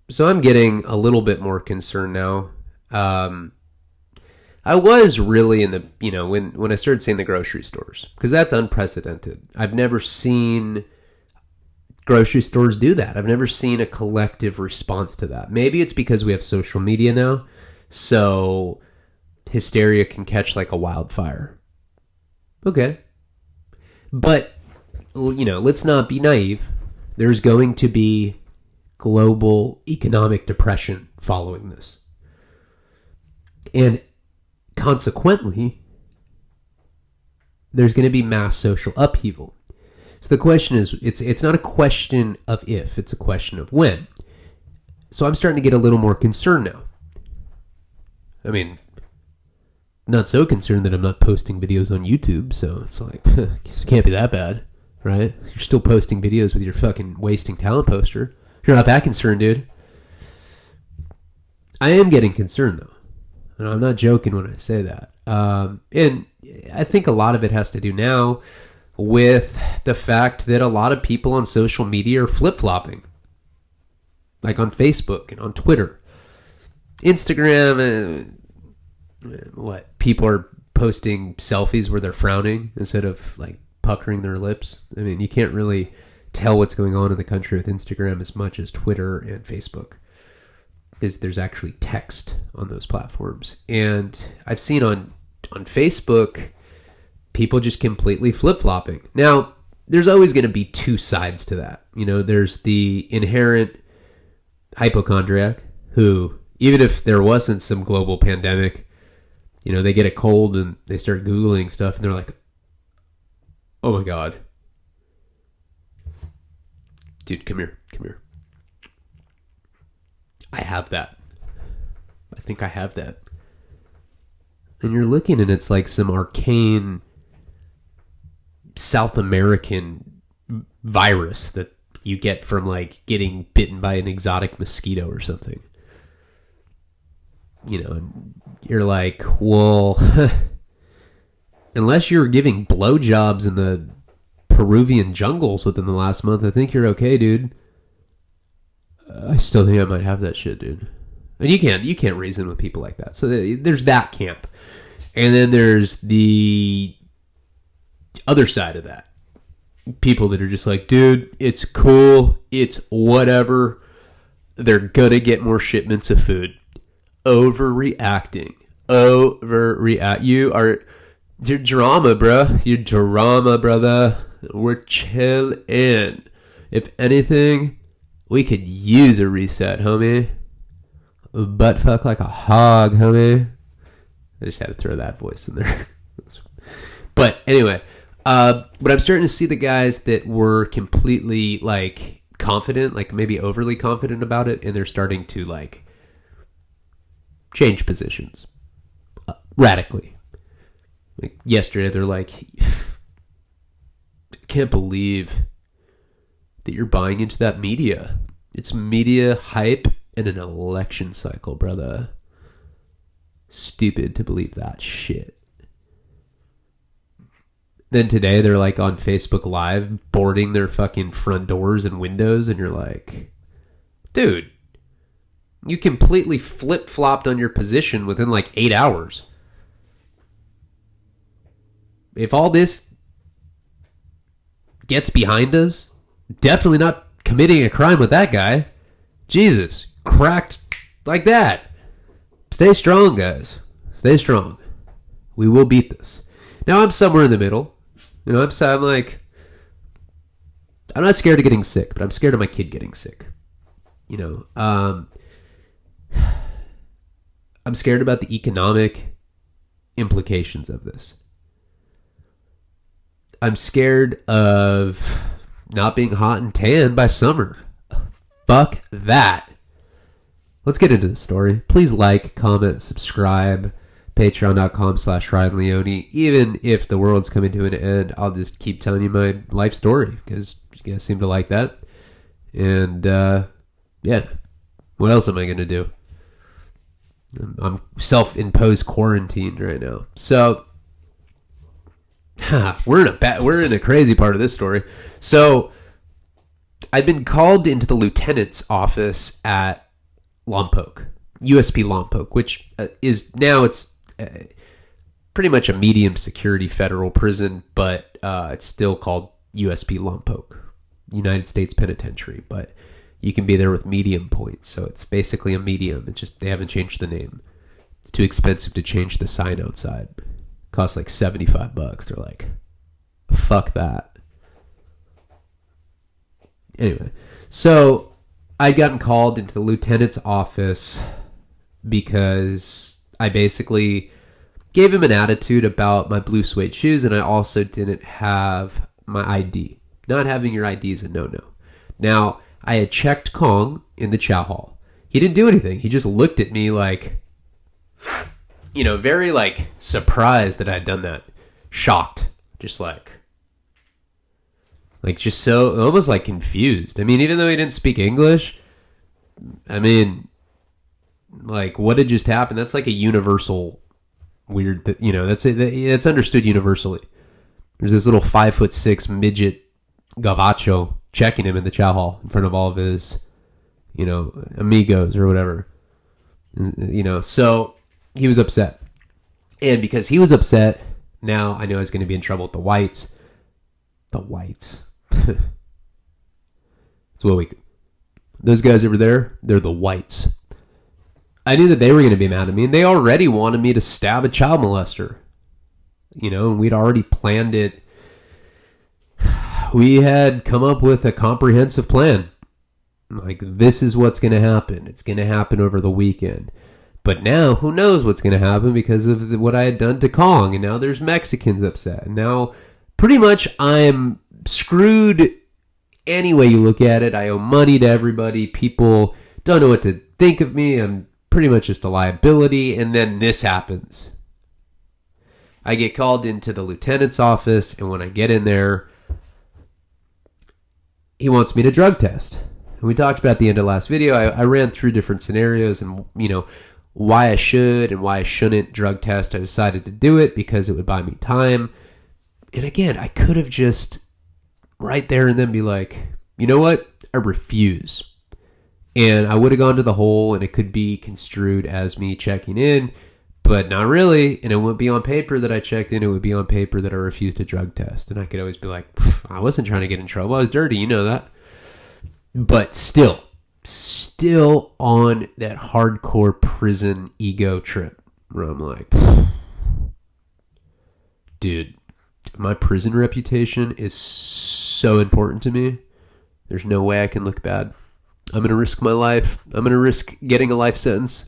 So I'm getting a little bit more concerned now. I was really in the, when I started seeing the grocery stores, because that's unprecedented. I've never seen grocery stores do that. I've never seen a collective response to that. Maybe it's because we have social media now, so hysteria can catch like a wildfire. Okay. But, let's not be naive. There's going to be global economic depression following this. And consequently, there's going to be mass social upheaval. So the question is, it's not a question of if, it's a question of when. So I'm starting to get a little more concerned now. I mean, not so concerned that I'm not posting videos on YouTube, so it's like, it can't be that bad, right? You're still posting videos with your fucking wasting talent poster. You're not that concerned, dude. I am getting concerned, though. And I'm not joking when I say that. And I think a lot of it has to do now with the fact that a lot of people on social media are flip-flopping. Like on Facebook and on Twitter. Instagram, people are posting selfies where they're frowning instead of like puckering their lips. I mean, you can't really tell what's going on in the country with Instagram as much as Twitter and Facebook, because there's actually text on those platforms. And I've seen on Facebook people just completely flip-flopping. Now, there's always going to be two sides to that. There's the inherent hypochondriac who, even if there wasn't some global pandemic, they get a cold and they start Googling stuff and they're like, oh my God. Dude, come here. I have that. I think I have that. And you're looking and it's like some arcane South American virus that you get from like getting bitten by an exotic mosquito or something. And you're like, well, unless you're giving blowjobs in the Peruvian jungles within the last month, I think you're okay, dude. I still think I might have that shit, dude. And you can't reason with people like that. So there's that camp. And then there's the other side of that. People that are just like, dude, it's cool. It's whatever. They're gonna get more shipments of food. Overreacting. You're drama, bro. You're drama, brother. We're chillin'. If anything, we could use a reset, homie. Butt fuck like a hog, homie. I just had to throw that voice in there. But anyway, but I'm starting to see the guys that were completely like confident, like maybe overly confident about it, and they're starting to like change positions radically. Like yesterday, they're like, I can't believe that you're buying into that media. It's media hype in an election cycle, brother. Stupid to believe that shit. Then today, they're like on Facebook Live boarding their fucking front doors and windows, and you're like, dude, you completely flip-flopped on your position within like 8 hours. If all this gets behind us, definitely not committing a crime with that guy. Jesus, cracked like that. Stay strong, guys. Stay strong. We will beat this. Now I'm somewhere in the middle. I'm like, I'm not scared of getting sick, but I'm scared of my kid getting sick. I'm scared about the economic implications of this. I'm scared of not being hot and tan by summer. Fuck that. Let's get into the story. Please like, comment, subscribe. Patreon.com/Ryan Leone. Even if the world's coming to an end, I'll just keep telling you my life story because you guys seem to like that. And yeah, what else am I going to do? I'm self-imposed quarantined right now. So we're in a crazy part of this story. So I've been called into the lieutenant's office at Lompoc, USP Lompoc, which is now it's pretty much a medium security federal prison, but it's still called USP Lompoc, United States Penitentiary. But you can be there with medium points, so it's basically a medium. It's just they haven't changed the name. It's too expensive to change the sign outside. It costs like $75. They're like, fuck that. Anyway, so I'd gotten called into the lieutenant's office because I basically gave him an attitude about my blue suede shoes, and I also didn't have my ID. Not having your ID is a no-no. Now, I had checked Kong in the chow hall. He didn't do anything. He just looked at me like, very like surprised that I'd done that. Shocked. Just like just so, almost like confused. I mean, even though he didn't speak English, I mean, like, what had just happened? That's like a universal weird, that's understood universally. There's this little 5'6" midget gavacho checking him in the chow hall in front of all of his, amigos or whatever. So he was upset. And because he was upset, now I knew I was going to be in trouble with the whites. The whites. That's what those guys over there, they're the whites. I knew that they were going to be mad at me, and they already wanted me to stab a child molester. And we'd already planned it. We had come up with a comprehensive plan. Like, this is what's going to happen. It's going to happen over the weekend. But now, who knows what's going to happen because of what I had done to Kong, and now there's Mexicans upset. And now, pretty much, I'm screwed any way you look at it. I owe money to everybody. People don't know what to think of me. I'm pretty much just a liability. And then this happens. I get called into the lieutenant's office, and when I get in there, he wants me to drug test. And we talked about at the end of the last video. I ran through different scenarios and, why I should and why I shouldn't drug test. I decided to do it because it would buy me time. And again, I could have just right there and then be like, you know what? I refuse. And I would have gone to the hole, and it could be construed as me checking in, but not really. And it wouldn't be on paper that I checked in. It would be on paper that I refused to drug test. And I could always be like, I wasn't trying to get in trouble. I was dirty. You know that. But still on that hardcore prison ego trip where I'm like, dude, my prison reputation is so important to me. There's no way I can look bad. I'm going to risk my life. I'm going to risk getting a life sentence.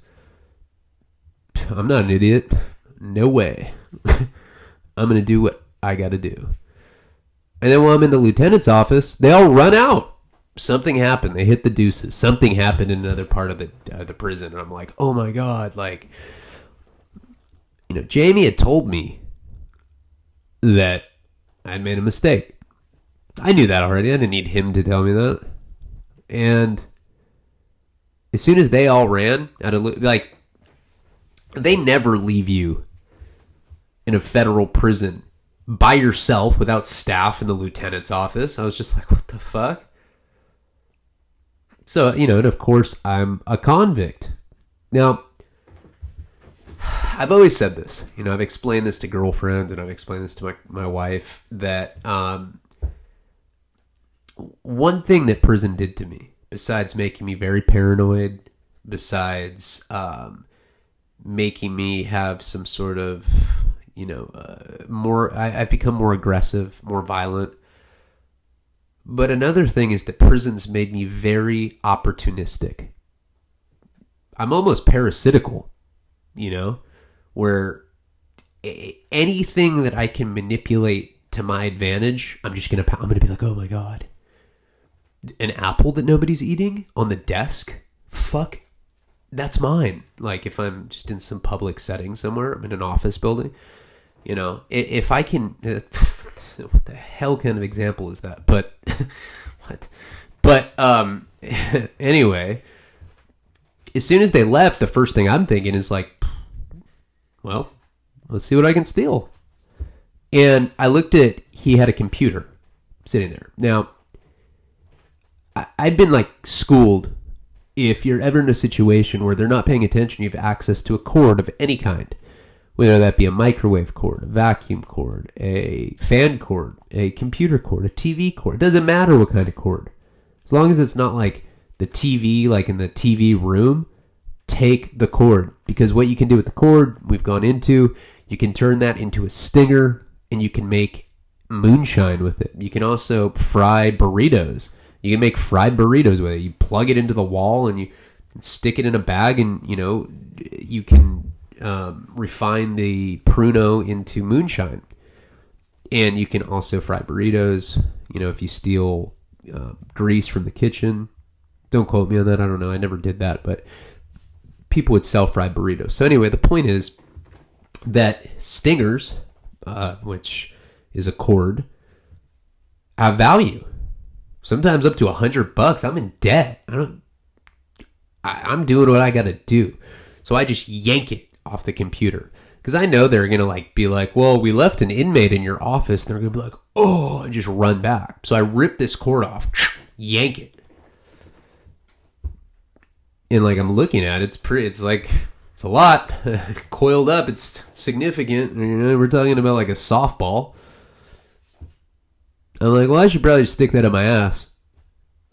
I'm not an idiot. No way. I'm going to do what I got to do. And then while I'm in the lieutenant's office, they all run out. Something happened. They hit the deuces. Something happened in another part of the prison. And I'm like, oh my God. Like, Jamie had told me that I'd made a mistake. I knew that already. I didn't need him to tell me that. And as soon as they all ran out of, like, they never leave you in a federal prison by yourself without staff in the lieutenant's office. I was just like, what the fuck? So, and of course, I'm a convict. Now, I've always said this. I've explained this to girlfriend, and I've explained this to my wife, that one thing that prison did to me, besides making me very paranoid, besides making me have some sort of, I've become more aggressive, more violent. But another thing is that prisons made me very opportunistic. I'm almost parasitical, where anything that I can manipulate to my advantage, I'm going to be like, oh my God, an apple that nobody's eating on the desk? Fuck, that's mine. Like, if I'm just in some public setting somewhere, I'm in an office building, if I can, what the hell kind of example is that? But, what? But, anyway, as soon as they left, the first thing I'm thinking is like, well, let's see what I can steal. And I looked at, he had a computer sitting there. Now, I'd been like schooled if you're ever in a situation where they're not paying attention, you have access to a cord of any kind, whether that be a microwave cord, a vacuum cord, a fan cord, a computer cord, a TV cord. It doesn't matter what kind of cord. As long as it's not like the TV, like in the TV room, take the cord. Because what you can do with the cord, we've gone into, you can turn that into a stinger, and you can make moonshine with it. You can also fry burritos. You can make fried burritos with it. You plug it into the wall and you stick it in a bag, and you can refine the pruno into moonshine. And you can also fry burritos. If you steal grease from the kitchen, don't quote me on that. I don't know. I never did that, but people would sell fried burritos. So anyway, the point is that stingers, which is a cord, have value. Sometimes up to $100. I'm in debt. I'm doing what I got to do. So I just yank it off the computer. Because I know they're going to be like, well, we left an inmate in your office. And they're going to be like, oh, and just run back. So I rip this cord off, yank it. And I'm looking at it, it's a lot. Coiled up, it's significant. We're talking about like a softball. I'm like, well, I should probably just stick that in my ass.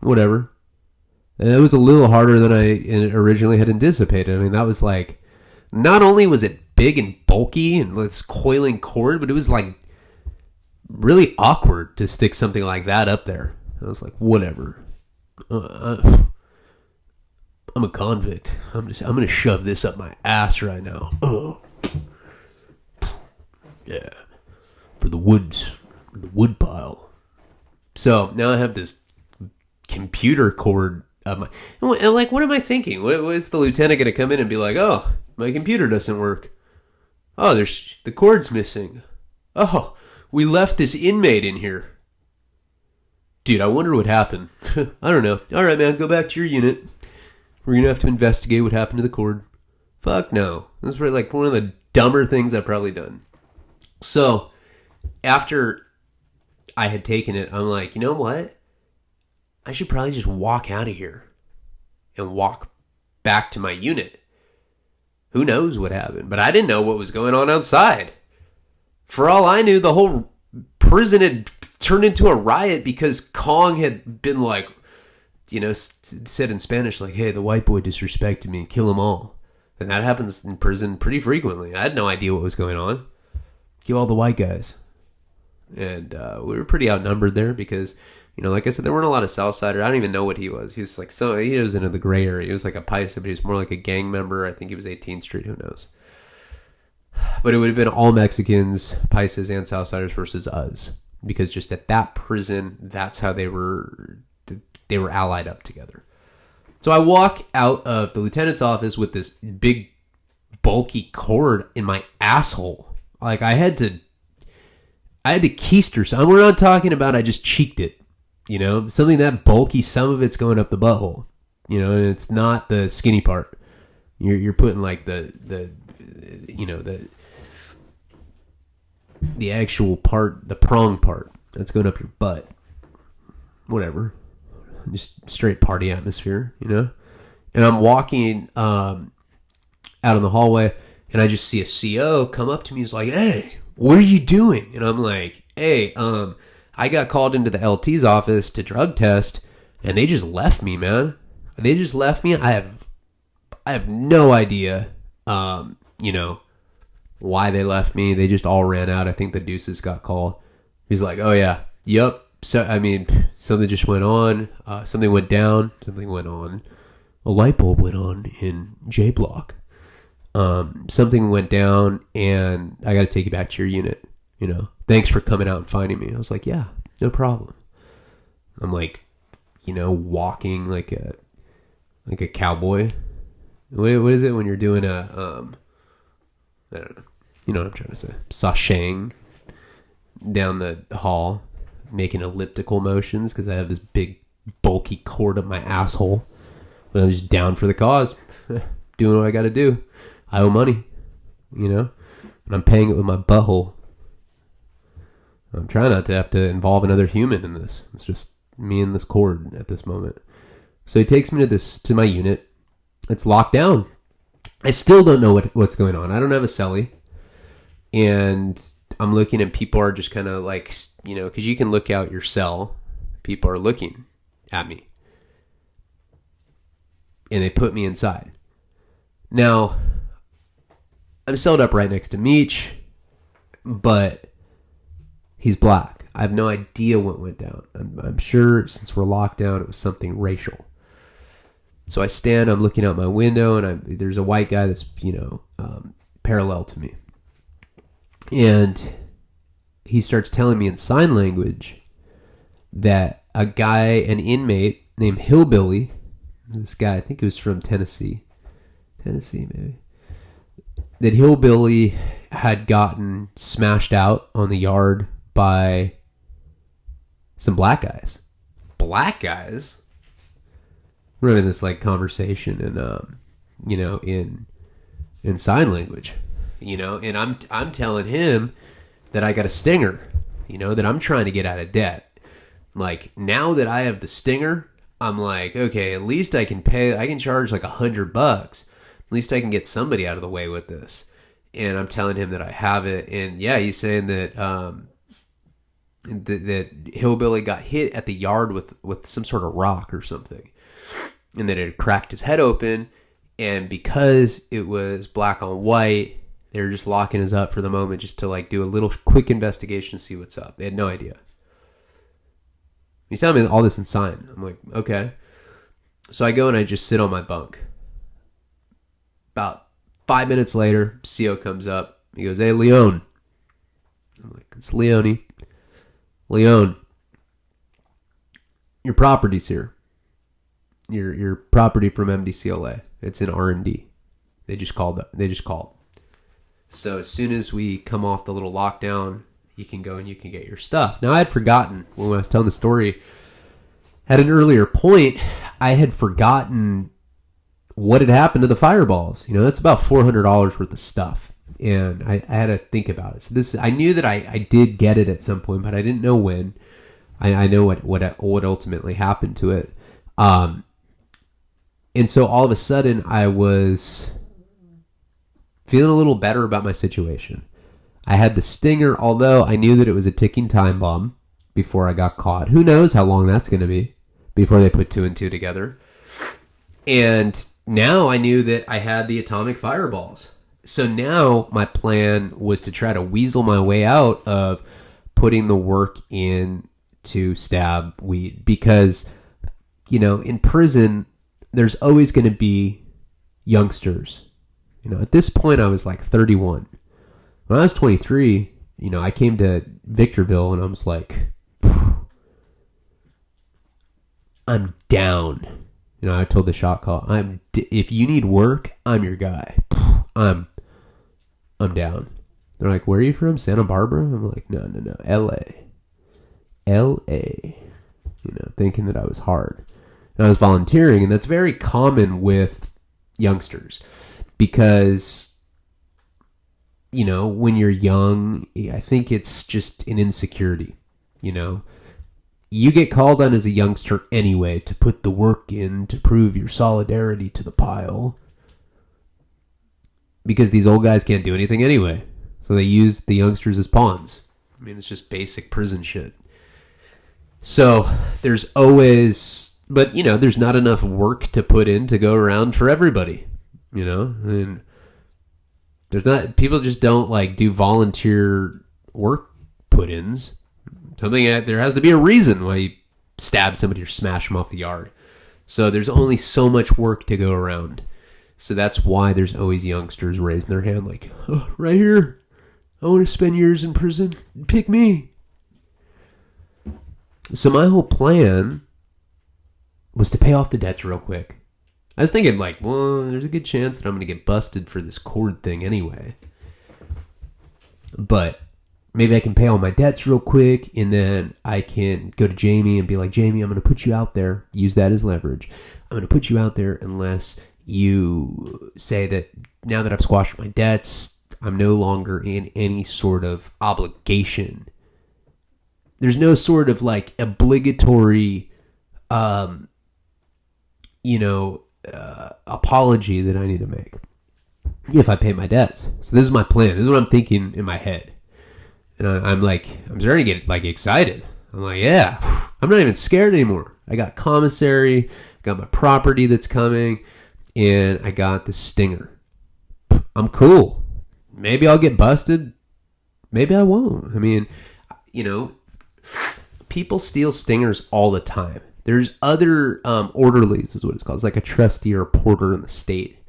Whatever. And it was a little harder than I originally had anticipated. I mean, that was not only was it big and bulky and this coiling cord, but it was really awkward to stick something like that up there. I was like, whatever. I'm a convict. I'm going to shove this up my ass right now. Oh. Yeah. For the wood pile. So now I have this computer cord of my, and what am I thinking? What is the lieutenant going to come in and be like, oh, my computer doesn't work. Oh, the cord's missing. Oh, we left this inmate in here. Dude, I wonder what happened. I don't know. All right, man, go back to your unit. We're going to have to investigate what happened to the cord. Fuck no. That's one of the dumber things I've probably done. So, after I had taken it, I'm like, you know what? I should probably just walk out of here and walk back to my unit. Who knows what happened? But I didn't know what was going on outside. For all I knew, the whole prison had turned into a riot because Kong had been said in Spanish, hey, the white boy disrespected me, kill them all. And that happens in prison pretty frequently. I had no idea what was going on. Kill all the white guys. And we were pretty outnumbered there because, like I said, there weren't a lot of Southsiders. I don't even know what he was. He was he was into the gray area. He was like a Paisa, but he was more like a gang member. I think he was 18th Street. Who knows? But it would have been all Mexicans, Paisas, and Southsiders versus us. Because just at that prison, that's how they were allied up together. So I walk out of the lieutenant's office with this big, bulky cord in my asshole. I had to keister something. We're not talking about I just cheeked it. Something that bulky, some of it's going up the butthole. And it's not the skinny part. You're putting the actual part, the prong part that's going up your butt. Whatever. Just straight party atmosphere, And I'm walking out in the hallway, and I just see a CO come up to me. He's like, hey, what are you doing? And I'm like, hey, I got called into the LT's office to drug test, and they just left me, man. They just left me. I have no idea, why they left me. They just all ran out. I think the deuces got called. He's like, oh, yeah, yep. So, something just went on. Something went down. Something went on. A light bulb went on in J Block. Something went down, and I got to take you back to your unit. Thanks for coming out and finding me. I was like, yeah, no problem. I'm walking like a cowboy. What is it when you're doing I don't know. You know what I'm trying to say? Sashaying down the hall, making elliptical motions because I have this big, bulky cord up my asshole. But I'm just down for the cause. Doing what I got to do. I owe money, and I'm paying it with my butthole. I'm trying not to have to involve another human in this. It's just me and this cord at this moment. So he takes me to my unit. It's locked down. I still don't know what's going on. I don't have a cellie. And I'm looking and people are just kind of like, because you can look out your cell. People are looking at me. And they put me inside. Now, I'm celled up right next to Meech, but he's black. I have no idea what went down. I'm sure since we're locked down, it was something racial. So I stand, I'm looking out my window, and there's a white guy that's, parallel to me. And he starts telling me in sign language that an inmate named Hillbilly, this guy, I think he was from Tennessee maybe, that Hillbilly had gotten smashed out on the yard by some black guys. Black guys? We're having this like conversation in sign language, and I'm telling him that I got a stinger, that I'm trying to get out of debt. Like, now that I have the stinger, I'm like, okay, at least I can charge like $100. At least I can get somebody out of the way with this. And I'm telling him that I have it. And yeah, he's saying that that Hillbilly got hit at the yard with some sort of rock or something. And that it had cracked his head open. And because it was black on white, they were just locking us up for the moment just to like do a little quick investigation, see what's up. They had no idea. He's telling me all this in sign. I'm like, okay. So I go and I just sit on my bunk. About 5 minutes later, CO comes up. He goes, "Hey, Leone." I'm like, "It's Leone. Leone, your property's here. Your property from MDCLA. It's in R&D. They just called. So as soon as we come off the little lockdown, you can go and you can get your stuff." Now, I had forgotten when I was telling the story. At an earlier point, I had forgotten what had happened to the fireballs. That's about $400 worth of stuff. And I had to think about it. So I knew that I did get it at some point, but I didn't know when. I know what ultimately happened to it. And so all of a sudden, I was feeling a little better about my situation. I had the stinger, although I knew that it was a ticking time bomb before I got caught. Who knows how long that's going to be before they put 2 and 2 together. And now I knew that I had the atomic fireballs. So now my plan was to try to weasel my way out of putting the work in to stab weed. Because, in prison, there's always going to be youngsters. At this point, I was like 31. When I was 23, I came to Victorville and I was like, I'm down. I told the shot call, if you need work, I'm your guy. I'm down. They're like, "Where are you from? Santa Barbara?" I'm like, no, LA. Thinking that I was hard. And I was volunteering, and that's very common with youngsters because, when you're young, I think it's just an insecurity, You get called on as a youngster anyway to put the work in to prove your solidarity to the pile. Because these old guys can't do anything anyway. So they use the youngsters as pawns. It's just basic prison shit. So there's always... But, there's not enough work to put in to go around for everybody. And there's not... People just don't, do volunteer work put-ins. There has to be a reason why you stab somebody or smash them off the yard. So there's only so much work to go around. So that's why there's always youngsters raising their hand like, "Oh, right here. I want to spend years in prison. Pick me." So my whole plan was to pay off the debts real quick. I was thinking there's a good chance that I'm going to get busted for this cord thing anyway. But maybe I can pay all my debts real quick, and then I can go to Jamie and be like, "Jamie, I'm going to put you out there." Use that as leverage. "I'm going to put you out there unless you say that now that I've squashed my debts, I'm no longer in any sort of obligation." There's no sort of obligatory apology that I need to make if I pay my debts. So this is my plan. This is what I'm thinking in my head. And I'm starting to get like excited. I'm like, yeah, I'm not even scared anymore. I got commissary, got my property that's coming, and I got the stinger. I'm cool. Maybe I'll get busted. Maybe I won't. I mean, people steal stingers all the time. There's other orderlies is what it's called. It's like a trustee or a porter in the state.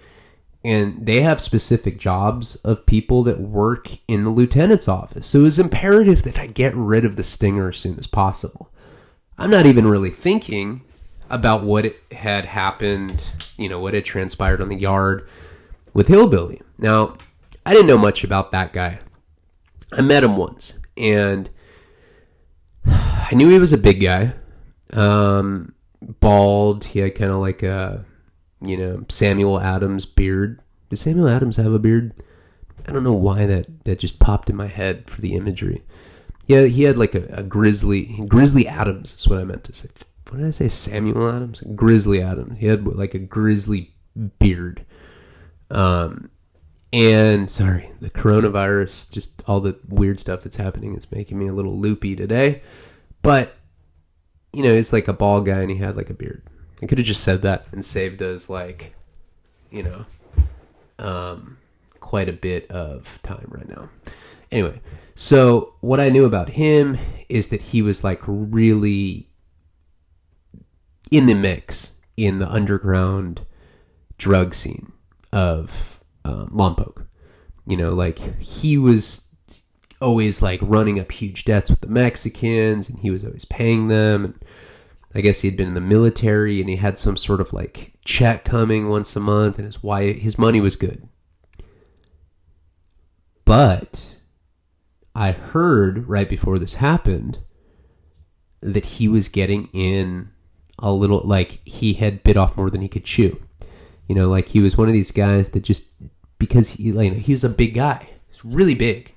And they have specific jobs of people that work in the lieutenant's office. So it's imperative that I get rid of the stinger as soon as possible. I'm not even really thinking about what had happened, what had transpired on the yard with Hillbilly. Now, I didn't know much about that guy. I met him once, and I knew he was a big guy. Bald. He had kind of like a, Samuel Adams beard. Does Samuel Adams have a beard? I don't know why that just popped in my head for the imagery. Yeah, he had like a Grizzly Adams is what I meant to say. What did I say? Samuel Adams? Grizzly Adams. He had like a grizzly beard. And sorry, the coronavirus, just all the weird stuff that's happening is making me a little loopy today. But, he's like a bald guy and he had like a beard. I could have just said that and saved us like, quite a bit of time right now. Anyway, so what I knew about him is that he was like really in the mix in the underground drug scene of Lompoc. He was always like running up huge debts with the Mexicans, and he was always paying them. And I guess he had been in the military, and he had some sort of like check coming once a month, and his money was good. But I heard right before this happened that he was getting in a little, like he had bit off more than he could chew. Like he was one of these guys that just, because he was a big guy. He's really big.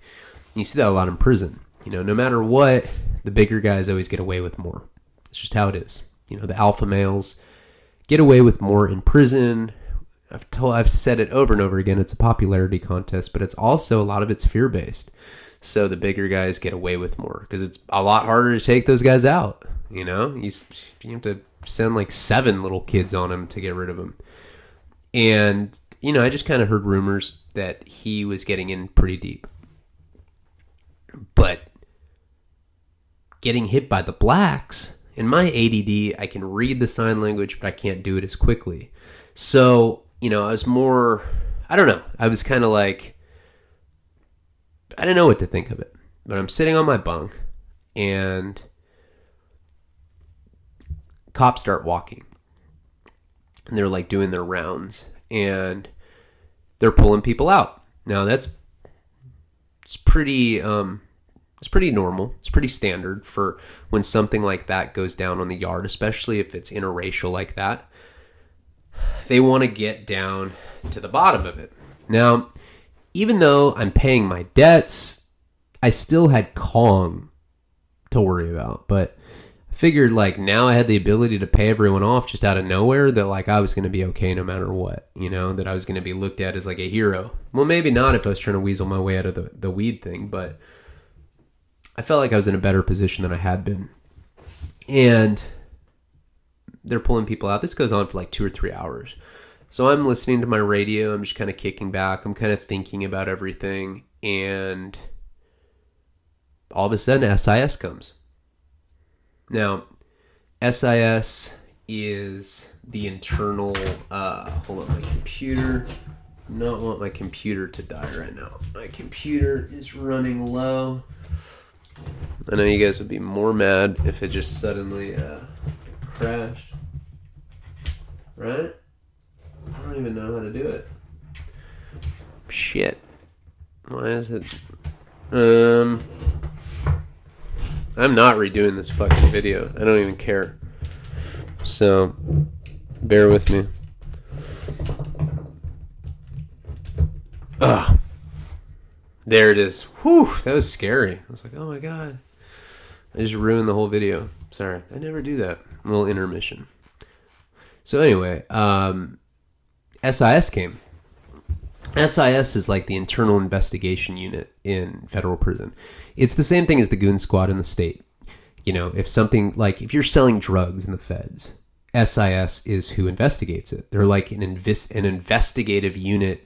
You see that a lot in prison. No matter what, the bigger guys always get away with more. It's just how it is. The alpha males get away with more in prison. I've said it over and over again. It's a popularity contest, but it's also a lot of it's fear-based. So the bigger guys get away with more because it's a lot harder to take those guys out. You have to send like 7 little kids on him to get rid of him. And, I just kind of heard rumors that he was getting in pretty deep. But getting hit by the blacks, in my ADD, I can read the sign language, but I can't do it as quickly. So, I was more, I don't know. I was kind of like, I don't know what to think of it. But I'm sitting on my bunk, and cops start walking. And they're like doing their rounds, and they're pulling people out. Now it's pretty normal. It's pretty standard for when something like that goes down on the yard, especially if it's interracial like that. They want to get down to the bottom of it. Now, even though I'm paying my debts, I still had Kong to worry about, but figured like now I had the ability to pay everyone off just out of nowhere, that like I was going to be okay no matter what, that I was going to be looked at as like a hero. Well, maybe not if I was trying to weasel my way out of the weed thing, but I felt like I was in a better position than I had been. And they're pulling people out. This goes on for like 2 or 3 hours. So I'm listening to my radio. I'm just kind of kicking back. I'm kind of thinking about everything. And all of a sudden SIS comes. Now, SIS is the internal, hold on, my computer. Not want my computer to die right now. My computer is running low. I know you guys would be more mad if it just suddenly crashed. Right? I don't even know how to do it. Shit. Why is it? I'm not redoing this fucking video. I don't even care. So, bear with me. There it is. Whew, that was scary. I was like, oh my god. I just ruined the whole video. Sorry, I never do that. A little intermission. So anyway, SIS came. SIS is like the internal investigation unit in federal prison. It's the same thing as the goon squad in the state. You know, if something like, if you're selling drugs in the feds, SIS is who investigates it. They're like an investigative unit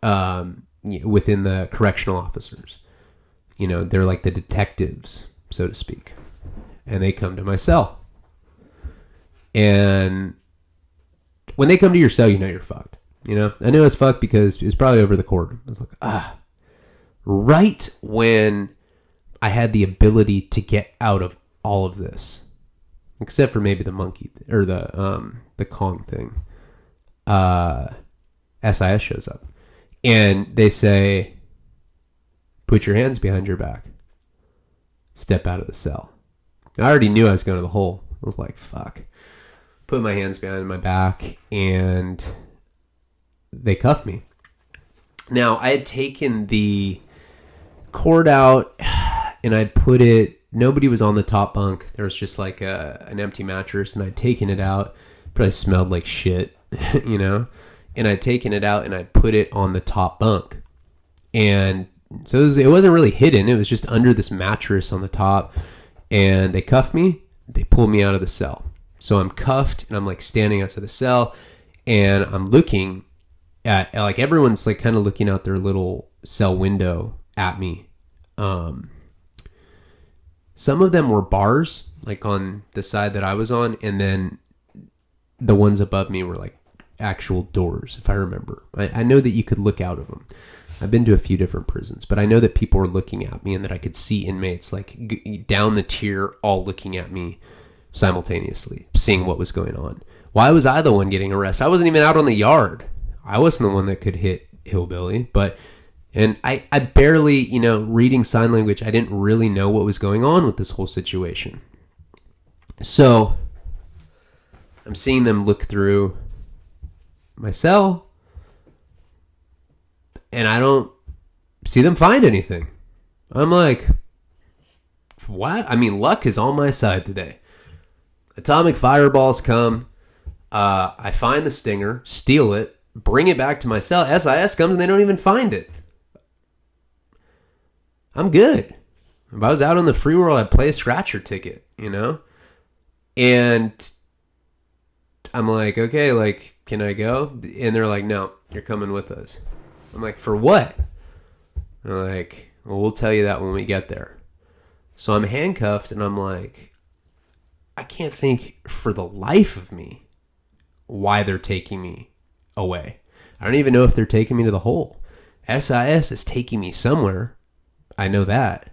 within the correctional officers. You know, they're like the detectives, so to speak. And they come to my cell. And when they come to your cell, you know you're fucked. You know, I knew I was fucked because it was probably over the cord. I was like, right when I had the ability to get out of all of this, except for maybe the monkey or the Kong thing, SIS shows up and they say, put your hands behind your back, step out of the cell. I already knew I was going to the hole. I was like, fuck. Put my hands behind my back and they cuffed me. Now, I had taken the cord out and I'd put it, nobody was on the top bunk. There was just like an empty mattress and I'd taken it out. Probably smelled like shit, you know? And I'd taken it out and I'd put it on the top bunk. And so it wasn't really hidden. It was just under this mattress on the top. And they cuffed me. They pulled me out of the cell. So I'm cuffed and I'm like standing outside the cell and I'm looking at, like, everyone's like kind of looking out their little cell window at me. Some of them were bars, like on the side that I was on, and then the ones above me were like actual doors, if I remember. I know that you could look out of them. I've been to a few different prisons, but I know that people were looking at me and that I could see inmates like down the tier all looking at me simultaneously, seeing what was going on. Why was I the one getting arrested? I wasn't even out on the yard. I wasn't the one that could hit Hillbilly, and I barely, you know, reading sign language, I didn't really know what was going on with this whole situation. So I'm seeing them look through my cell and I don't see them find anything. I'm like, what? I mean, luck is on my side today. Atomic fireballs come. I find the stinger, steal it, bring it back to my cell. SIS comes and they don't even find it. I'm good. If I was out on the free world, I'd play a scratcher ticket, you know? And I'm like, okay, like, can I go? And they're like, no, you're coming with us. I'm like, for what? They're like, well, we'll tell you that when we get there. So I'm handcuffed and I'm like, I can't think for the life of me why they're taking me away. I don't even know if they're taking me to the hole. SIS is taking me somewhere. I know that.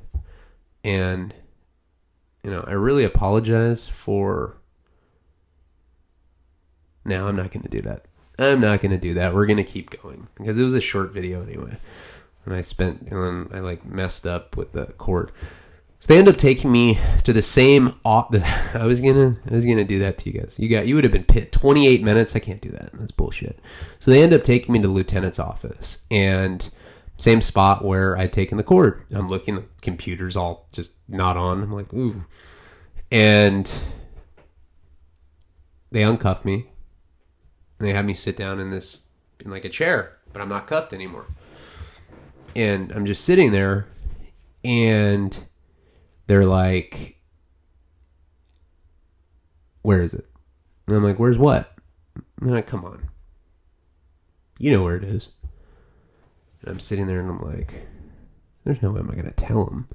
And, you know, I really apologize for... No, I'm not going to do that. I'm not going to do that. We're going to keep going. Because it was a short video anyway. And I like messed up with the cord. So they end up taking me to the same... I was gonna do that to you guys. You would have been pit 28 minutes. I can't do that. That's bullshit. So they end up taking me to the lieutenant's office. And same spot where I'd taken the cord. I'm looking, the computer's all just not on. I'm like, ooh. And they uncuff me. And they have me sit down in like a chair. But I'm not cuffed anymore. And I'm just sitting there. And they're like, where is it? And I'm like, where's what? And they're like, come on. You know where it is. And I'm sitting there and I'm like, there's no way I'm going to tell them.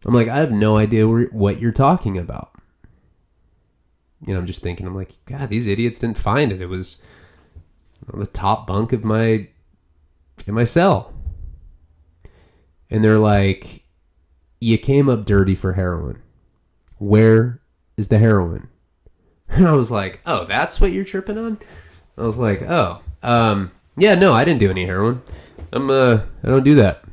I'm like, I have no idea what you're talking about. You know, I'm just thinking, I'm like, God, these idiots didn't find it. It was on the top bunk of in my cell. And they're like, you came up dirty for heroin. Where is the heroin? And I was like, oh, that's what you're tripping on? I was like, oh, yeah, no, I didn't do any heroin. I don't do that.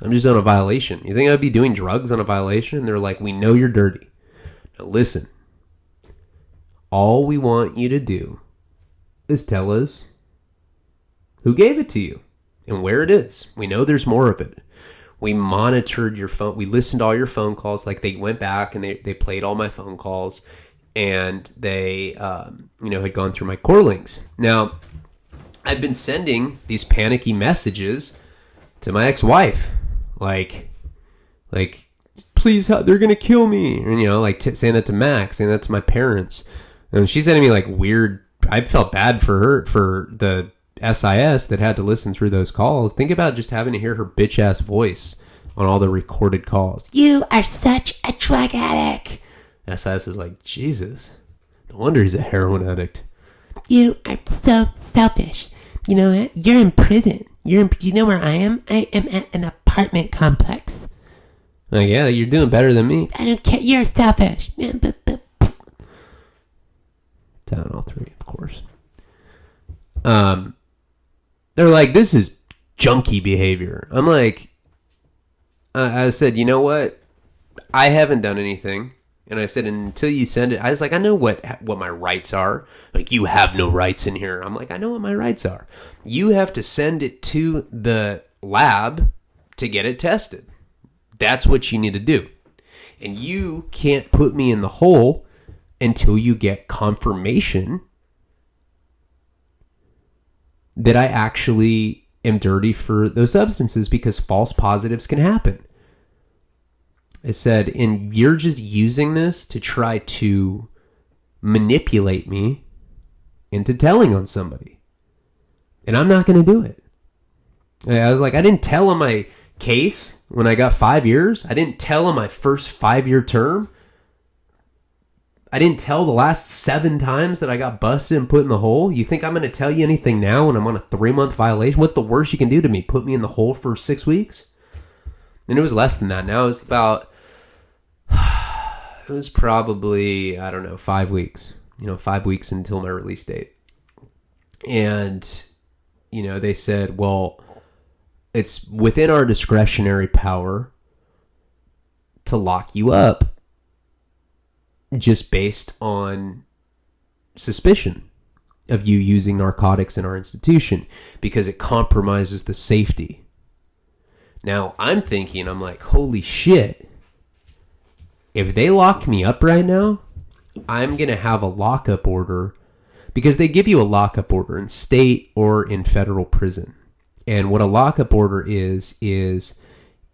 I'm just on a violation. You think I'd be doing drugs on a violation? And they're like, we know you're dirty. Now listen, all we want you to do is tell us who gave it to you and where it is. We know there's more of it. We monitored your phone. We listened to all your phone calls. Like, they went back and they played all my phone calls. and they, had gone through my core links. Now, I've been sending these panicky messages to my ex-wife, like, please help, they're gonna kill me, and saying that to Max, saying that to my parents, and she's sending me like weird. I felt bad for her, for the SIS that had to listen through those calls. Think about just having to hear her bitch ass voice on all the recorded calls. You are such a drug addict. SIS is like, Jesus, no wonder he's a heroin addict. You are so selfish. You know what? You're in prison. You know where I am? I am at an apartment complex. Like, yeah, you're doing better than me. I don't care. You're selfish. Down all three, of course. They're like, this is junkie behavior. I'm like, I said, you know what? I haven't done anything. And I said, until you send it, I was like, I know what my rights are. Like, you have no rights in here. I'm like, I know what my rights are. You have to send it to the lab to get it tested. That's what you need to do. And you can't put me in the hole until you get confirmation that I actually am dirty for those substances, because false positives can happen. I said, and you're just using this to try to manipulate me into telling on somebody. And I'm not going to do it. I was like, I didn't tell on my case when I got 5 years. I didn't tell on my first 5-year term. I didn't tell the last 7 times that I got busted and put in the hole. You think I'm going to tell you anything now when I'm on a 3-month violation? What's the worst you can do to me? Put me in the hole for 6 weeks? And it was less than that. Now it's about, it was probably, 5 weeks. 5 weeks until my release date. And, they said, well, it's within our discretionary power to lock you up just based on suspicion of you using narcotics in our institution, because it compromises the safety. Now, I'm like, holy shit. If they lock me up right now, I'm going to have a lockup order, because they give you a lockup order in state or in federal prison. And what a lockup order is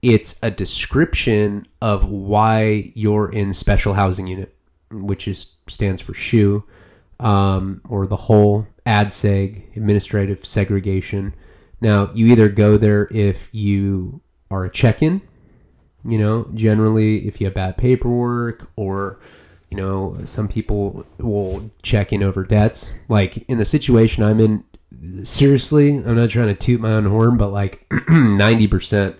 it's a description of why you're in special housing unit, which stands for SHU, or the whole ADSEG, administrative segregation. Now, you either go there if you are a check-in, generally if you have bad paperwork, or, some people will check in over debts. Like, in the situation I'm in, seriously, I'm not trying to toot my own horn, but like 90%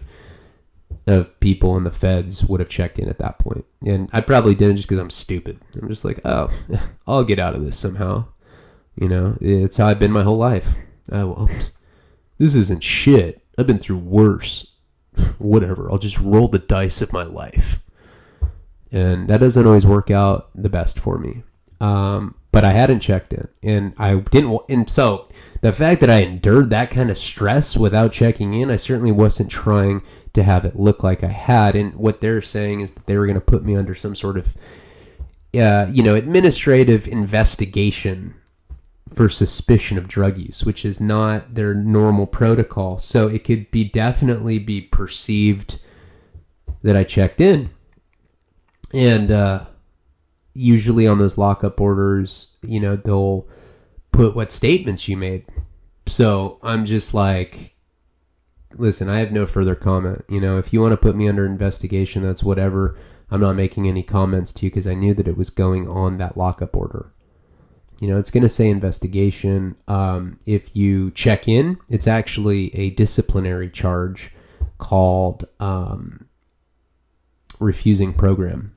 of people in the feds would have checked in at that point. And I probably didn't, just because I'm stupid. I'm just like, oh, I'll get out of this somehow. It's how I've been my whole life. Well, this isn't shit. I've been through worse. Whatever. I'll just roll the dice of my life. And that doesn't always work out the best for me. But I hadn't checked in. And I didn't. And so the fact that I endured that kind of stress without checking in, I certainly wasn't trying to have it look like I had. And what they're saying is that they were going to put me under some sort of, administrative investigation for suspicion of drug use, which is not their normal protocol. So it could definitely be perceived that I checked in. And usually on those lockup orders, they'll put what statements you made. So I'm just like, listen, I have no further comment. If you want to put me under investigation, that's whatever. I'm not making any comments to you, because I knew that it was going on that lockup order. It's going to say investigation. If you check in, it's actually a disciplinary charge called refusing program.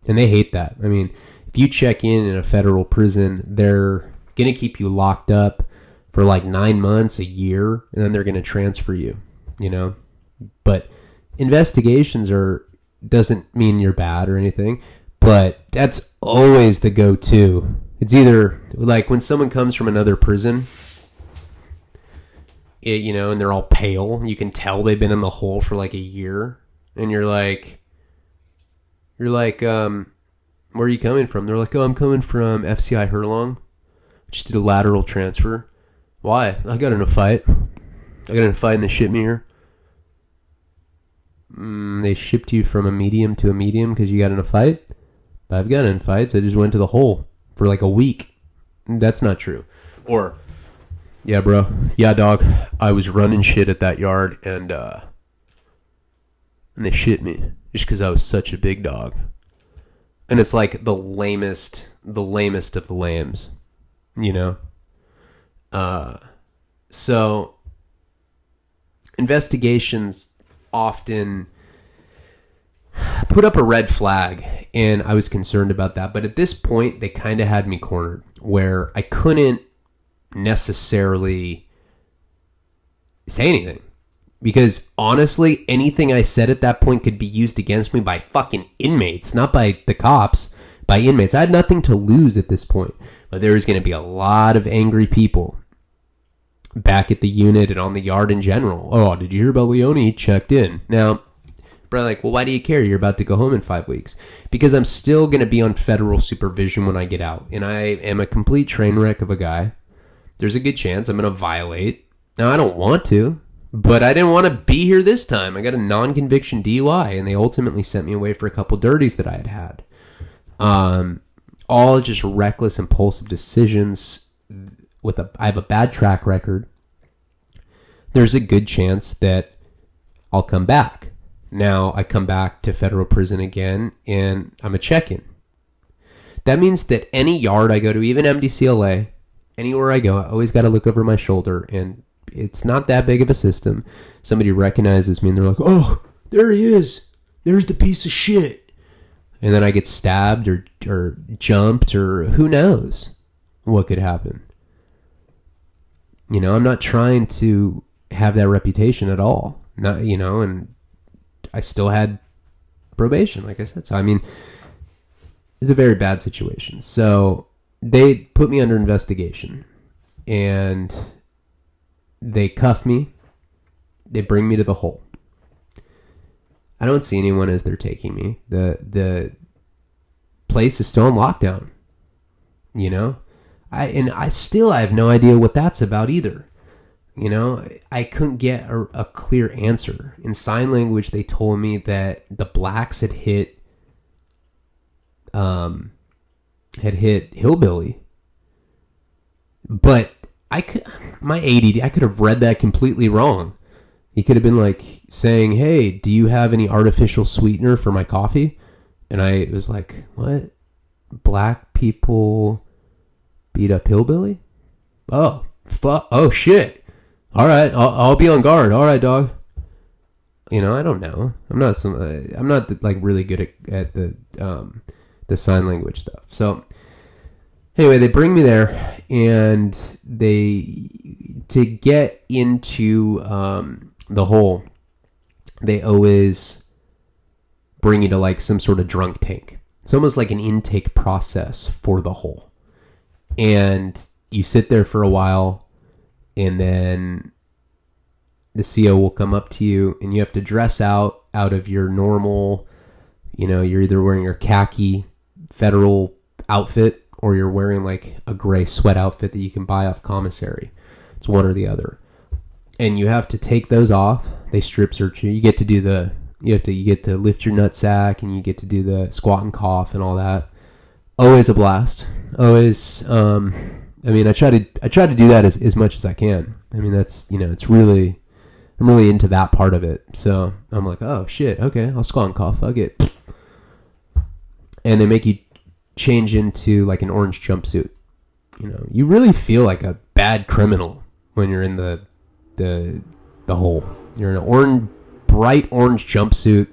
And they hate that. I mean, if you check in a federal prison, they're going to keep you locked up for like 9 months, a year, and then they're going to transfer you, But investigations doesn't mean you're bad or anything, but that's always the go-to. It's either like when someone comes from another prison, and they're all pale, you can tell they've been in the hole for like a year, and you're like, where are you coming from? They're like, oh, I'm coming from FCI Hurlong. Just did a lateral transfer. Why? I got in a fight. And they shipped me here. They shipped you from a medium to a medium because you got in a fight? I've gotten in fights. I just went to the hole for like a week. That's not true. Or, yeah, bro. Yeah, dog. I was running shit at that yard and they shit me just because I was such a big dog. And it's like the lamest of the lambs, you know? So investigations often put up a red flag, and I was concerned about that. But at this point, they kind of had me cornered where I couldn't necessarily say anything. Because honestly, anything I said at that point could be used against me by fucking inmates, not by the cops, by inmates. I had nothing to lose at this point. But there was going to be a lot of angry people back at the unit and on the yard in general. Oh, did you hear about Leone? He checked in. Now, bro, like, well, why do you care? You're about to go home in 5 weeks. Because I'm still going to be on federal supervision when I get out. And I am a complete train wreck of a guy. There's a good chance I'm going to violate. Now, I don't want to. But I didn't want to be here this time. I got a non-conviction DUI, and they ultimately sent me away for a couple dirties that I had had. All just reckless, impulsive decisions. I have a bad track record. There's a good chance that I'll come back. Now I come back to federal prison again, and I'm a check-in. That means that any yard I go to, even MDCLA, anywhere I go, I always got to look over my shoulder, and it's not that big of a system. Somebody recognizes me and they're like, oh, there he is. There's the piece of shit. And then I get stabbed or jumped or who knows what could happen. You know, I'm not trying to have that reputation at all. Not, you know, and I still had probation, like I said. So, I mean, it's a very bad situation. So they put me under investigation and they cuff me. They bring me to the hole. I don't see anyone as they're taking me. The place is still on lockdown. You know? I have no idea what that's about either. You know? I couldn't get a clear answer. In sign language, they told me that the blacks had hit hillbilly. But my ADD, I could have read that completely wrong. He could have been like saying, hey, do you have any artificial sweetener for my coffee? And I was like, what? Black people beat up hillbilly? Oh, fuck. Oh, shit. All right. I'll be on guard. All right, dog. You know, I don't know. I'm not like really good at the sign language stuff. So anyway, they bring me there, and to get into the hole, they always bring you to like some sort of drunk tank. It's almost like an intake process for the hole. And you sit there for a while, and then the CO will come up to you, and you have to dress out of your normal, you know, you're either wearing your khaki federal outfit, or you're wearing like a gray sweat outfit that you can buy off commissary. It's one or the other. And you have to take those off. They strip search you. You get to lift your nutsack, and you get to do the squat and cough and all that. Always a blast. Always. I mean, I try to do that as much as I can. I mean, that's, you know, I'm really into that part of it. So I'm like, oh shit, okay, I'll squat and cough. Fuck it. And they make you change into like an orange jumpsuit. You know, you really feel like a bad criminal when you're in the hole. You're in an bright orange jumpsuit,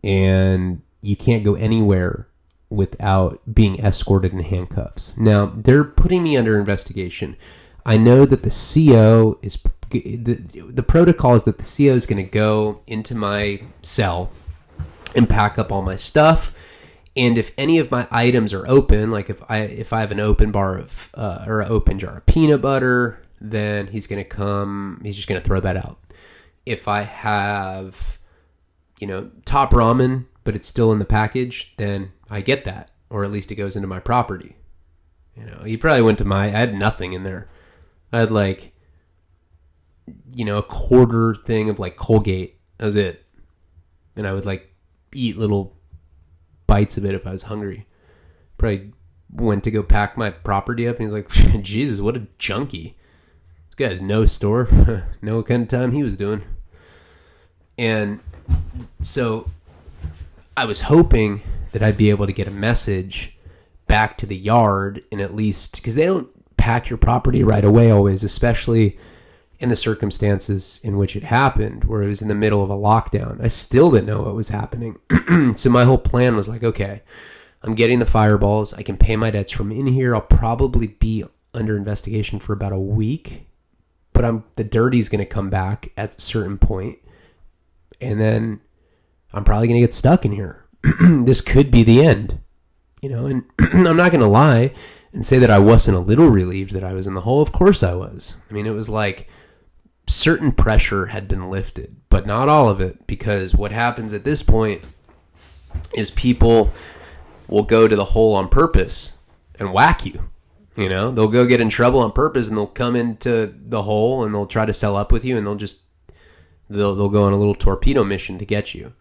and you can't go anywhere without being escorted in handcuffs. Now, they're putting me under investigation. I know that the CO is the protocol is that the CO is going to go into my cell and pack up all my stuff. And if any of my items are open, like if I have an open bar of or an open jar of peanut butter, then he's just going to throw that out. If I have, you know, top ramen, but it's still in the package, then I get that. Or at least it goes into my property. He probably went to I had nothing in there. I had like, a quarter thing of like Colgate. That was it. And I would like eat little bites of it if I was hungry. Probably went to go pack my property up and he's like, Jesus, what a junkie. This guy has no store. Know what kind of time he was doing. And so I was hoping that I'd be able to get a message back to the yard, and at least, because they don't pack your property right away always, especially in the circumstances in which it happened, where it was in the middle of a lockdown. I still didn't know what was happening. So my whole plan was like, okay, I'm getting the fireballs. I can pay my debts from in here. I'll probably be under investigation for about a week, but the dirty's going to come back at a certain point, and then I'm probably going to get stuck in here. This could be the end. And I'm not going to lie and say that I wasn't a little relieved that I was in the hole. Of course I was. I mean, it was like certain pressure had been lifted, but not all of it, because what happens at this point is people will go to the hole on purpose and whack you. They'll go get in trouble on purpose and they'll come into the hole and they'll try to sell up with you and they'll go on a little torpedo mission to get you.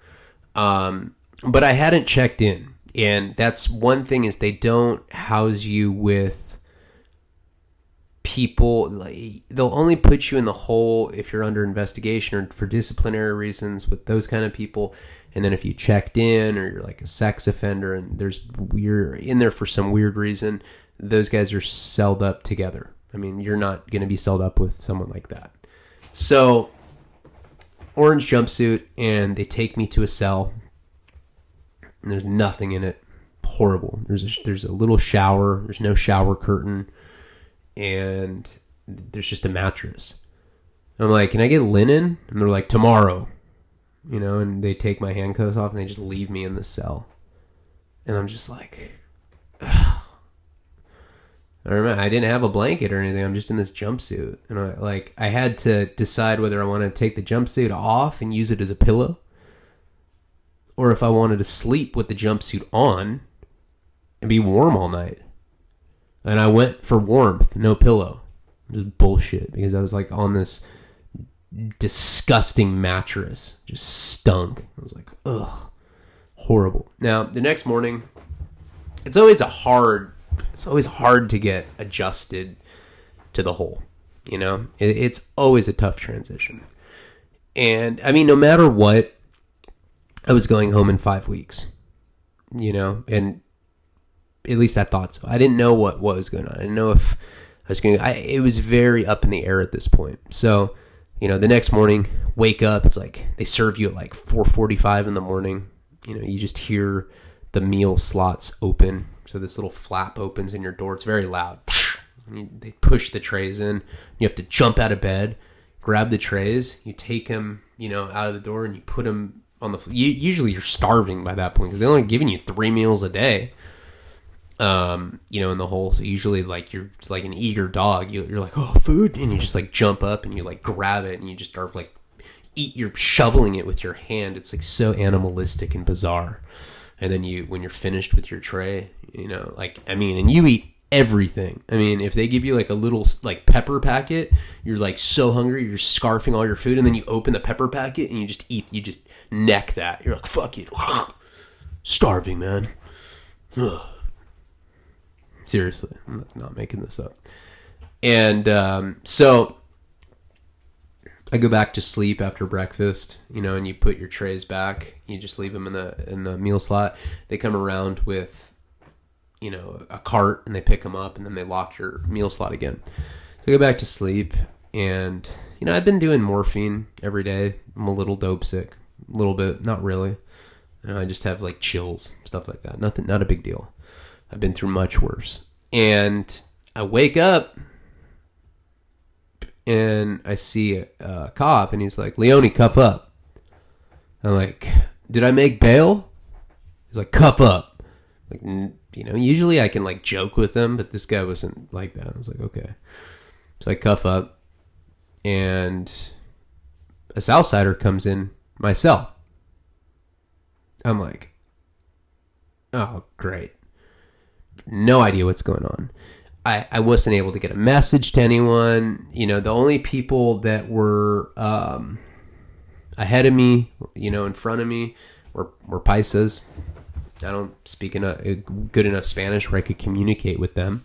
But I hadn't checked in. And that's one thing, is they don't house you with people. They'll only put you in the hole if you're under investigation or for disciplinary reasons with those kind of people. And then if you checked in or you're like a sex offender and you're in there for some weird reason, those guys are celled up together. I mean, you're not going to be celled up with someone like that. So, orange jumpsuit, and they take me to a cell. And there's nothing in it. Horrible. There's a little shower. There's no shower curtain. And there's just a mattress. I'm like, can I get linen? And they're like, tomorrow. And they take my handcuffs off and they just leave me in the cell. And I'm just like, ugh. I remember I didn't have a blanket or anything. I'm just in this jumpsuit. And I had to decide whether I wanted to take the jumpsuit off and use it as a pillow, or if I wanted to sleep with the jumpsuit on and be warm all night. And I went for warmth, no pillow. Just bullshit, because I was like on this disgusting mattress. Just stunk. I was like, ugh, horrible. Now, the next morning, it's always hard to get adjusted to the hole. It's always a tough transition. And I mean, no matter what, I was going home in 5 weeks, and at least I thought so. I didn't know what was going on. I didn't know if I was going to, it was very up in the air at this point. So, the next morning, wake up, it's like they serve you at like 4:45 in the morning. You just hear the meal slots open. So this little flap opens in your door. It's very loud. They push the trays in. You have to jump out of bed, grab the trays. You take them, out of the door and you put them on the usually you're starving by that point because they're only giving you 3 meals a day, in the hole. So usually like you're like an eager dog, you're like, oh, food, and you just like jump up and you like grab it and you just start like you're shoveling it with your hand. It's like so animalistic and bizarre. And then when you're finished with your tray, and you eat everything. I mean, if they give you like a little like pepper packet, you're like so hungry, you're scarfing all your food, and then you open the pepper packet and you just neck that. You're like, fuck it. Starving, man. Ugh. Seriously, I'm not making this up. And so I go back to sleep after breakfast, and you put your trays back. You just leave them in the meal slot. They come around with, a cart, and they pick them up, and then they lock your meal slot again. So I go back to sleep, and, I've been doing morphine every day. I'm a little dope sick. A little bit, not really. I just have like chills, stuff like that. Nothing, not a big deal. I've been through much worse. And I wake up and I see a cop, and he's like, Leone, cuff up. I'm like, did I make bail? He's like, cuff up. Like, usually I can like joke with them, but this guy wasn't like that. I was like, okay. So I cuff up, and a Southsider comes in my cell. I'm like, Oh, great. No idea what's going on. I wasn't able to get a message to anyone. The only people that were ahead of me, in front of me, were paisas. I don't speak good enough Spanish where I could communicate with them.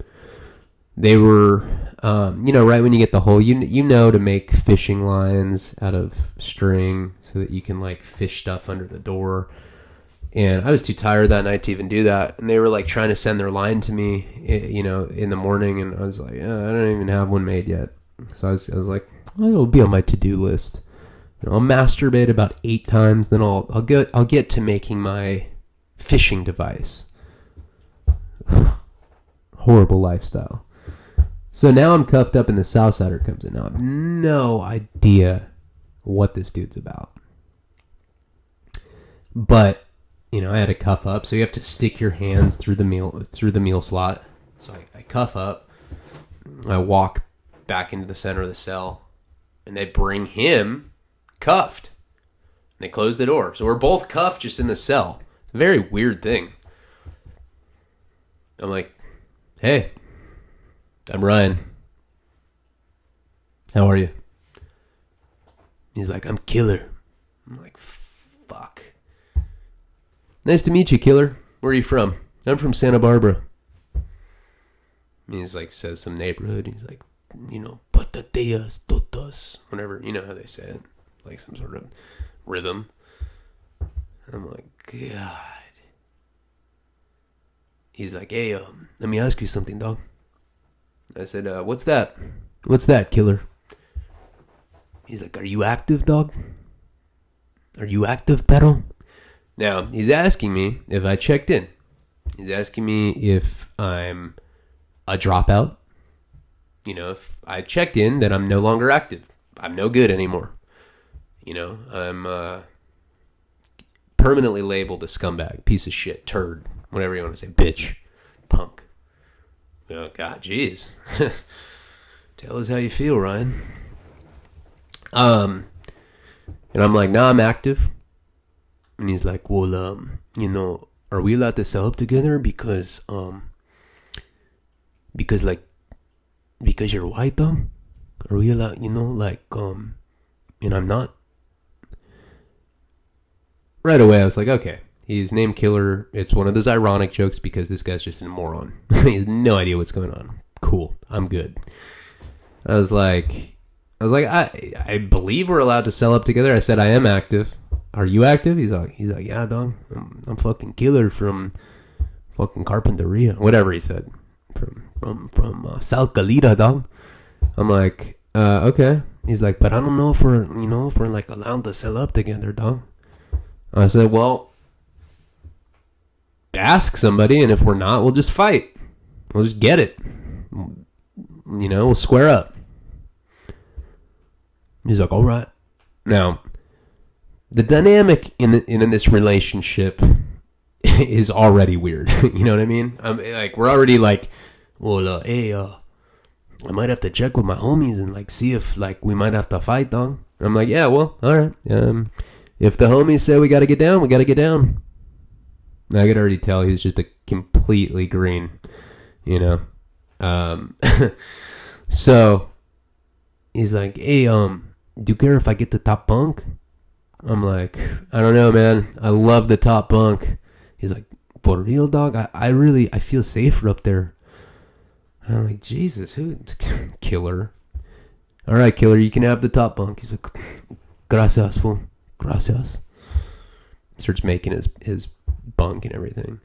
They were, right when you get the hole, to make fishing lines out of string so that you can like fish stuff under the door. And I was too tired that night to even do that. And they were like trying to send their line to me, in the morning. And I was like, I don't even have one made yet. So I was like, it'll be on my to-do list. I'll masturbate about 8 times, then I'll get to making my fishing device. Horrible lifestyle. So now I'm cuffed up and the Southsider comes in. Now I have no idea what this dude's about. But I had to cuff up, so you have to stick your hands through the meal slot. So I cuff up. I walk back into the center of the cell, and they bring him cuffed. And they close the door, so we're both cuffed just in the cell. It's a very weird thing. I'm like, hey, I'm Ryan. How are you? He's like, I'm Killer. I'm like, fuck. Nice to meet you, Killer. Where are you from? I'm from Santa Barbara. And he's like, says some neighborhood. He's like, patateas, totas. Whatever, how they say it. Like some sort of rhythm. I'm like, God. He's like, hey, let me ask you something, dog. I said, what's that? What's that, Killer? He's like, are you active, dog? Are you active, perro? Now, he's asking me if I checked in. He's asking me if I'm a dropout. If I checked in, that I'm no longer active. I'm no good anymore. I'm permanently labeled a scumbag, piece of shit, turd, whatever you want to say, bitch, punk. Oh, God, jeez. Tell us how you feel, Ryan. And I'm like, nah, I'm active. And he's like, well, are we allowed to sell up together because you're white, though? Are we allowed, and I'm not? Right away, I was like, okay, he's named Killer. It's one of those ironic jokes because this guy's just a moron. He has no idea what's going on. Cool, I'm good. I was like, I believe we're allowed to sell up together. I said, I am active. Are you active? He's like, yeah, dog. I'm fucking Killer from fucking Carpinteria, whatever he said, from South Calita, dog. I'm like, okay. He's like, but I don't know if we're like allowed to sell up together, dog. I said, well, ask somebody, and if we're not, we'll just fight. We'll just get it. We'll square up. He's like, all right. Now, the dynamic in this relationship is already weird. You know what I mean? We're already like, well, hey, I might have to check with my homies and like see if like we might have to fight, dog. I'm like, yeah, well, all right. If the homies say we got to get down, we got to get down. I could already tell he was just a completely green, So he's like, hey, do you care if I get the top bunk? I'm like, I don't know, man. I love the top bunk. He's like, for real, dog? I feel safer up there. I'm like, Jesus, Killer. All right, Killer, you can have the top bunk. He's like, gracias, fool. Gracias. Starts making his bunk and everything.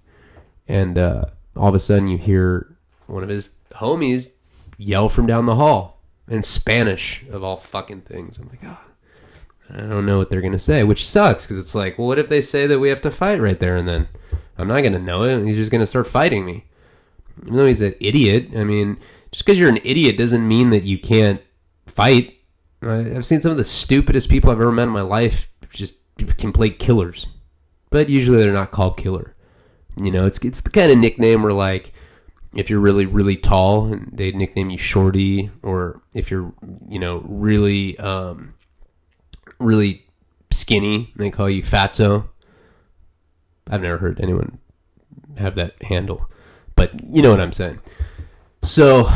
And all of a sudden you hear one of his homies yell from down the hall in Spanish, of all fucking things. I'm like, I don't know what they're going to say, which sucks because it's like, well, what if they say that we have to fight right there and then? I'm not going to know it. He's just going to start fighting me. Even though he's an idiot. I mean, just because you're an idiot doesn't mean that you can't fight. I've seen some of the stupidest people I've ever met in my life just can play killers. But usually they're not called Killer. It's the kind of nickname where, like, if you're really, really tall, and they nickname you Shorty, or if you're, really, really skinny, they call you Fatso. I've never heard anyone have that handle. But you know what I'm saying. So,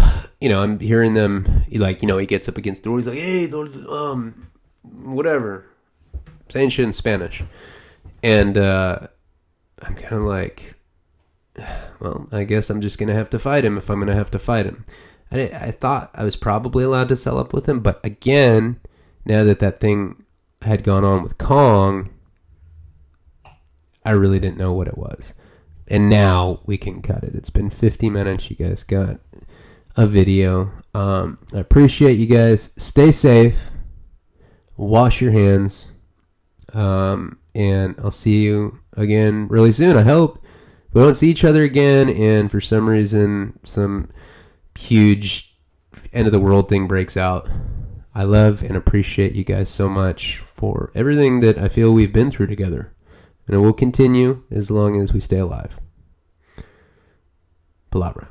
I'm hearing them, like, he gets up against the door. He's like, hey, whatever. Saying shit in Spanish. And I'm kind of like, well, I guess I'm just going to have to fight him if I'm going to have to fight him. I thought I was probably allowed to sell up with him. But again, now that thing had gone on with Kong, I really didn't know what it was. And now we can cut it. It's been 50 minutes. You guys got a video. I appreciate you guys. Stay safe. Wash your hands. And I'll see you again really soon, I hope. We don't see each other again, and for some reason, some huge end of the world thing breaks out. I love and appreciate you guys so much for everything that I feel we've been through together. And it will continue as long as we stay alive. Palabra.